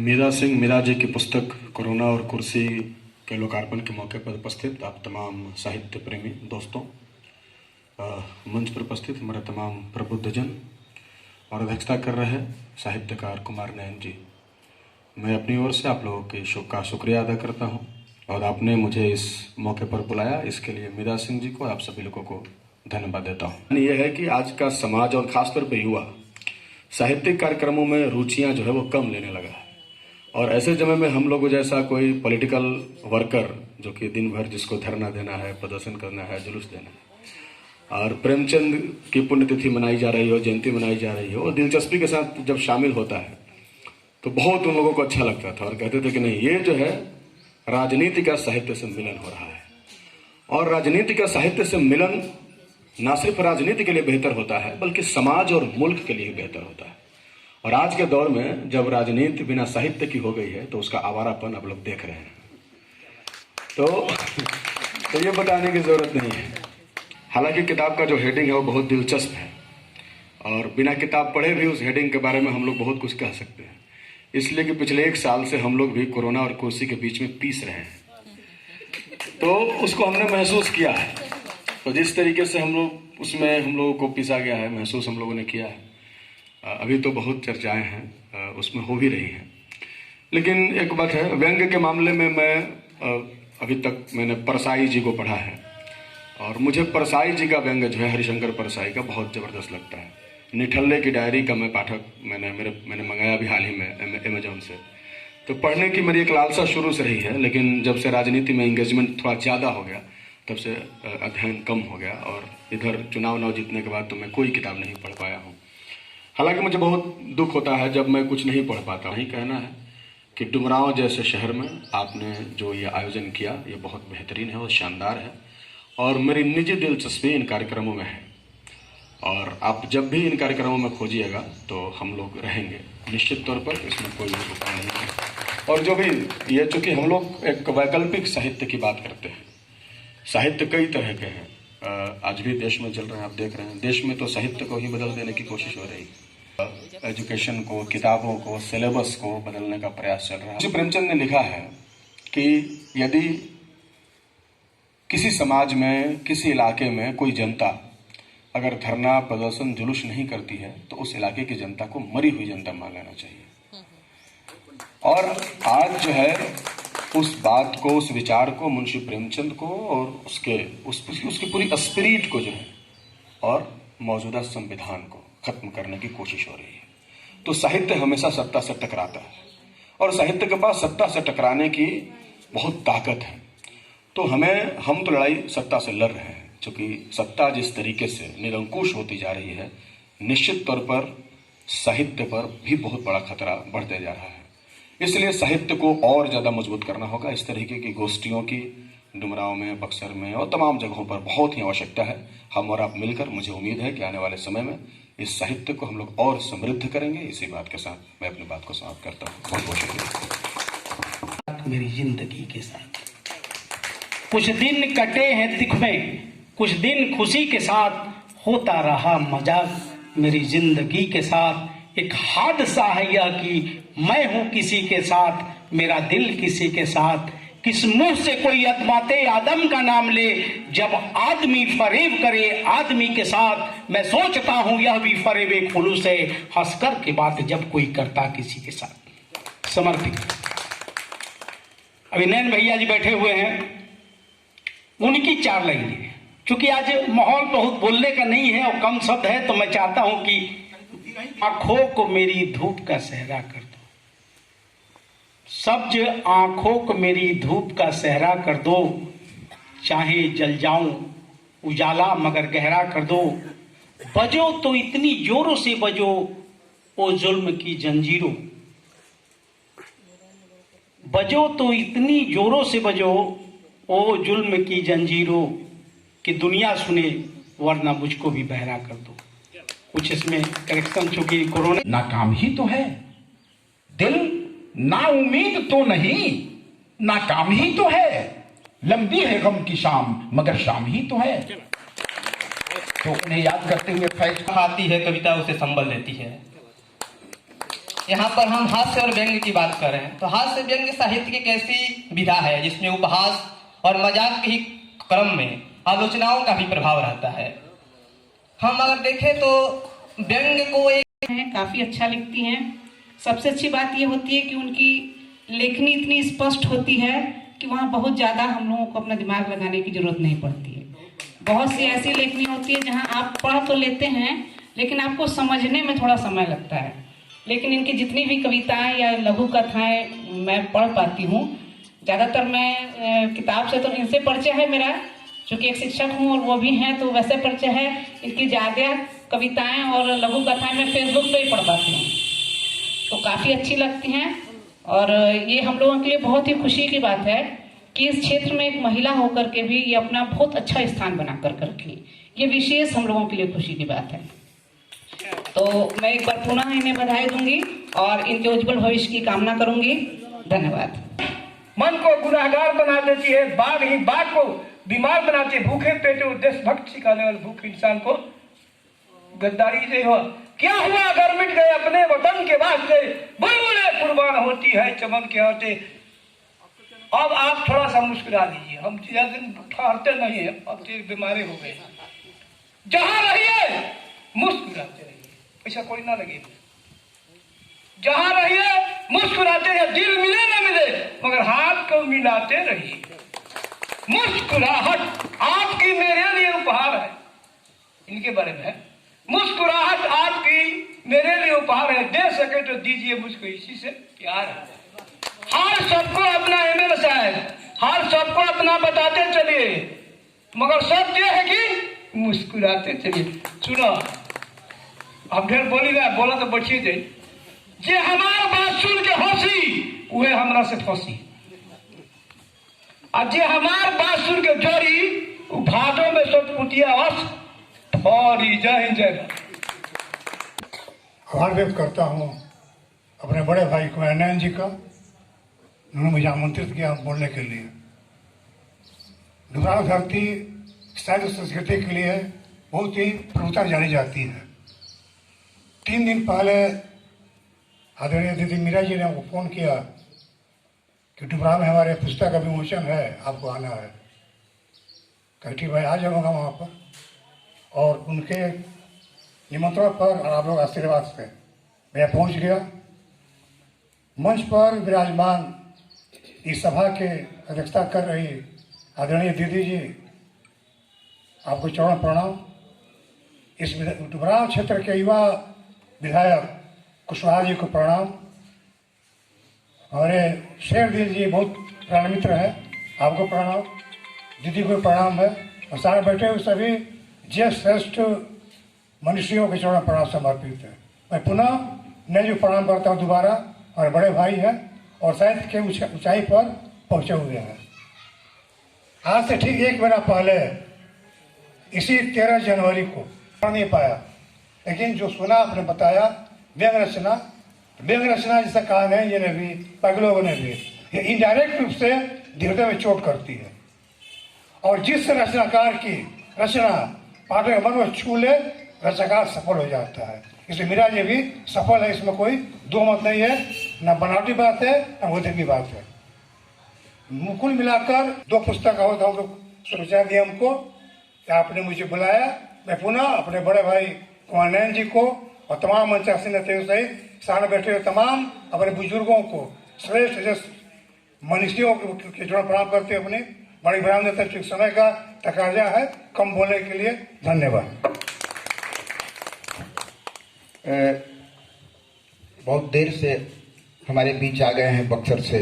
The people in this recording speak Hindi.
मीरा सिंह मीरा जी की पुस्तक कोरोना और कुर्सी के लोकार्पण के मौके पर उपस्थित आप तमाम साहित्य प्रेमी दोस्तों, मंच पर उपस्थित हमारे तमाम प्रबुद्धजन और अध्यक्षता कर रहे साहित्यकार कुमार नयन जी, मैं अपनी ओर से आप लोगों के का शुक्रिया अदा करता हूं और आपने मुझे इस मौके पर बुलाया, इसके लिए मीरा सिंह जी को आप सभी लोगों को धन्यवाद देता हूं। यह है कि आज का समाज और खासतौर पर युवा साहित्यिक कार्यक्रमों में रुचियां जो है वो कम लेने लगा है और ऐसे समय में हम लोग जैसा कोई पॉलिटिकल वर्कर जो कि दिन भर जिसको धरना देना है, प्रदर्शन करना है, जुलूस देना है और प्रेमचंद की पुण्यतिथि मनाई जा रही हो, जयंती मनाई जा रही हो और दिलचस्पी के साथ जब शामिल होता है तो बहुत उन लोगों को अच्छा लगता था और कहते थे कि नहीं, ये जो है राजनीति का साहित्य सम्मेलन हो रहा है और राजनीति का साहित्य सम्मेलन न सिर्फ राजनीति के लिए बेहतर होता है बल्कि समाज और मुल्क के लिए बेहतर होता है। और आज के दौर में जब राजनीति बिना साहित्य की हो गई है तो उसका आवारापन आप लोग देख रहे हैं, तो ये बताने की जरूरत नहीं है। हालांकि किताब का जो हेडिंग है वो बहुत दिलचस्प है और बिना किताब पढ़े भी उस हेडिंग के बारे में हम लोग बहुत कुछ कह सकते हैं, इसलिए कि पिछले 1 साल से हम लोग भी कोरोना और कुर्सी के बीच में पीस रहे हैं, तो उसको हमने महसूस किया है। तो जिस तरीके से हम लोगों को पीसा गया है, महसूस हम लोगों ने किया है। अभी तो बहुत चर्चाएं हैं, उसमें हो भी रही हैं, लेकिन एक बात है, व्यंग्य के मामले में मैं अभी तक मैंने परसाई जी को पढ़ा है और मुझे परसाई जी का व्यंग्य जो है हरिशंकर परसाई का बहुत जबरदस्त लगता है। निठल्ले की डायरी का मैं पाठक मैंने मंगाया भी हाल ही में अमेजोन से, तो पढ़ने की मेरी एक लालसा शुरू से रही है, लेकिन जब से राजनीति में एंगेजमेंट थोड़ा ज़्यादा हो गया तब से अध्ययन कम हो गया और इधर चुनाव जीतने के बाद तो मैं कोई किताब नहीं पढ़ पाया हूँ। हालांकि मुझे बहुत दुख होता है जब मैं कुछ नहीं पढ़ पाता। वही कहना है कि डुमरांव जैसे शहर में आपने जो ये आयोजन किया ये बहुत बेहतरीन है और शानदार है और मेरी निजी दिलचस्पी इन कार्यक्रमों में है और आप जब भी इन कार्यक्रमों में खोजिएगा तो हम लोग रहेंगे निश्चित तौर पर, इसमें कोई उपाय नहीं है। और जो भी ये, चूंकि हम लोग एक वैकल्पिक साहित्य की बात करते हैं, साहित्य कई तरह के हैं, आज भी देश में चल रहे हैं, आप देख रहे हैं देश में तो साहित्य को ही बदल देने की कोशिश हो रही है, एजुकेशन को, किताबों को, सिलेबस को बदलने का प्रयास चल रहा है। प्रेमचंद ने लिखा है कि यदि किसी समाज में, किसी इलाके में कोई जनता अगर धरना, प्रदर्शन, जुलूस नहीं करती है तो उस इलाके की जनता को मरी हुई जनता मान लेना चाहिए। और आज जो है उस बात को, उस विचार को मुंशी प्रेमचंद को और उसकी पूरी स्पिरिट को जो है और मौजूदा संविधान को खत्म करने की कोशिश हो रही है। तो साहित्य हमेशा सत्ता से टकराता है और साहित्य के पास सत्ता से टकराने की बहुत ताकत है। तो हम तो लड़ाई सत्ता से लड़ रहे हैं, क्योंकि सत्ता जिस तरीके से निरंकुश होती जा रही है, निश्चित तौर पर साहित्य पर भी बहुत बड़ा खतरा बढ़ते जा रहा है। इसलिए साहित्य को और ज्यादा मजबूत करना होगा। इस तरीके की गोष्ठियों की डुमरांव में, बक्सर में और तमाम जगहों पर बहुत ही आवश्यकता है। हम और आप मिलकर, मुझे उम्मीद है कि आने वाले समय में इस साहित्य को हम लोग और समृद्ध करेंगे। इसी बात के साथ मैं अपनी बात को समाप्त करता हूँ। बहुत बहुत शुक्रिया। मेरी जिंदगी के साथ कुछ दिन कटे हैं तिखमे, कुछ दिन खुशी के साथ होता रहा मजाक मेरी जिंदगी के साथ। एक हादसा है यह कि मैं हूं किसी के साथ, मेरा दिल किसी के साथ। किस मुंह से कोई अदमाते आदम का नाम ले, जब आदमी फरेब करे आदमी के साथ। मैं सोचता हूं यह भी फरेबे खुलूस है, हंसकर के बात जब कोई करता किसी के साथ। समर्पित। अभी नैन भैया जी बैठे हुए हैं, उनकी 4 लाइनें। चूंकि आज माहौल बहुत बोलने का नहीं है और कम शब्द है, तो मैं चाहता हूं कि आंखों को मेरी धूप का सहरा कर दो, सब्ज आंखों को मेरी धूप का सहरा कर दो। चाहे जल जाऊं उजाला मगर गहरा कर दो। बजो तो इतनी जोरों से बजो ओ जुल्म की जंजीरों, बजो तो इतनी जोरों से बजो ओ जुल्म की जंजीरों, कि दुनिया सुने वरना मुझको भी बहरा कर दो। कुछ इसमें करेक्शन, चूंकि कोरोना नाकाम ही तो है दिल, ना उम्मीद तो नहीं, नाकाम ही तो है। लंबी है गम की शाम मगर शाम ही तो है। तो उन्हें याद करते हुए फैज आती है कविता उसे संबल लेती है। यहाँ पर हम हास्य और व्यंग्य की बात कर रहे हैं। तो हास्य व्यंग्य साहित्य की एक ऐसी विधा है जिसमें उपहास और मजाक के ही क्रम में आलोचनाओं का भी प्रभाव रहता है। हम अगर देखें तो व्यंग्य को एक हैं, काफी अच्छा लिखती हैं। सबसे अच्छी बात ये होती है कि उनकी लेखनी इतनी स्पष्ट होती है कि वहाँ बहुत ज्यादा हम लोगों को अपना दिमाग लगाने की जरूरत नहीं पड़ती है। बहुत सी ऐसी लेखनी होती है जहाँ आप पढ़ तो लेते हैं लेकिन आपको समझने में थोड़ा समय लगता है। लेकिन इनकी जितनी भी कविताएं या लघु कथाएं मैं पढ़ पाती हूँ, ज्यादातर मैं किताब से तो इनसे परिचय है मेरा, चूंकि एक शिक्षक हूँ और वो भी हैं, तो वैसे परिचय है। इनकी ज्यादा कविताएं और लघु कथाएं मैं फेसबुक पे ही पढ़ पाती हूँ, तो काफी अच्छी लगती हैं। और ये हम लोगों के लिए बहुत ही खुशी की बात है कि इस क्षेत्र में एक महिला होकर के भी ये अपना बहुत अच्छा स्थान बना कर रखी। ये विशेष हम लोगों के लिए खुशी की बात है। तो मैं एक बार पुनः इन्हें बधाई दूंगी और इनके उज्जवल भविष्य की कामना करूंगी। धन्यवाद। मन को गुनाहगार बना देती है, बाघ ही बाघ को बीमार बनाती है। भूखे पेटे देशभक्त सिखाने वाले भूखे इंसान को गद्दारी से हुआ क्या हुआ अगर मिट गए अपने वतन के वास्ते, बुलबुलें कुर्बान होती है चमन के आते। अब आप थोड़ा सा मुस्कुरा लीजिए, हम ज्यादा दिन ठहरते नहीं है, अब तो बीमारी हो गए। जहां रहिए मुस्कुराते रहिए, पैसा कोई ना लगे। जहां रहिए मुस्कुराते रहिए, दिल मिले ना मिले मगर हाथ को मिलाते रहिए। मुस्कुराहट आपकी मेरे लिए उपहार है, इनके बारे में है। मुस्कुराहट आपकी मेरे लिए उपहार है, दे सके तो दीजिए मुझको, इसी से प्यार है। हर सबको अपना एमएल साहब, हर सबको अपना बताते चलिए मगर सब ये है कि मुस्कुराते चलिए। सुनो, अब ढेर बोली ना, बोला तो बचिए दे। जे हमार बात सुन के हंसी वह हमरा से फंसी, और जे हमार बात सुन के जोड़ी भादों में सतपुतिया हंस और जय जय। आभार व्यक्त करता हूँ अपने बड़े भाई कुमार नयन जी का, उन्होंने मुझे आमंत्रित किया बोलने के लिए। डुमरांव धरती साहित्य संस्कृति के लिए बहुत ही प्रमुखता जानी जाती है। 3 दिन पहले आदरणीय दीदी मीरा जी ने हमको फोन किया कि डुमरांव में हमारे पुस्तक का विमोचन है, आपको आना है। कहा ठीक भाई, आ जाऊँगा वहाँ पर। और उनके निमंत्रण पर और आप लोग आशीर्वाद से मैं पहुँच गया। मंच पर विराजमान इस सभा के अध्यक्षता कर रही आदरणीय दीदी जी, आपको चरण प्रणाम। इस डुमरांव क्षेत्र के युवा विधायक कुशवाहा जी को प्रणाम। हमारे शेरदिल जी बहुत प्राण मित्र हैं, आपको प्रणाम। दीदी को प्रणाम है, और सारे बैठे हुए सभी ज्येष्ठ श्रेष्ठ मनुष्यों के चरण प्रणाम समर्पित है। मैं पुनः नए जी प्रणाम करता हूँ दोबारा। हमारे बड़े भाई हैं और साहित्य के ऊंचाई पर पहुंचे हुए हैं। आज से ठीक 1 महीना पहले इसी 13 जनवरी को पढ़ नहीं पाया, लेकिन जो सुना आपने बताया व्यंग रचना जिसे कहा है, ये ने भी पगलों ने भी, ये इनडायरेक्ट रूप से हृदय में चोट करती है। और जिस रचनाकार की रचना पाठक मन को छू ले, रचनाकार सफल हो जाता है। इसलिए मीरा जी भी सफल है, इसमें कोई दो मत नहीं है, न बनावटी बात है न मुद्दे की बात है। कुल मिलाकर 2 पुस्तक होता हम लोग सुविचार दिया हमको, आपने मुझे बुलाया। मैं पुनः अपने बड़े भाई कुमार नयन जी को और तमाम मंचासीन सहित सामने बैठे हुए तमाम अपने बुजुर्गों को, श्रेष्ठ मनुष्यों के जोड़ प्रणाम करते अपने बड़ी विराम देते। चूंकि समय का तकाजा है, कम बोलने के लिए धन्यवाद। बहुत देर से हमारे बीच आ गए हैं बक्सर से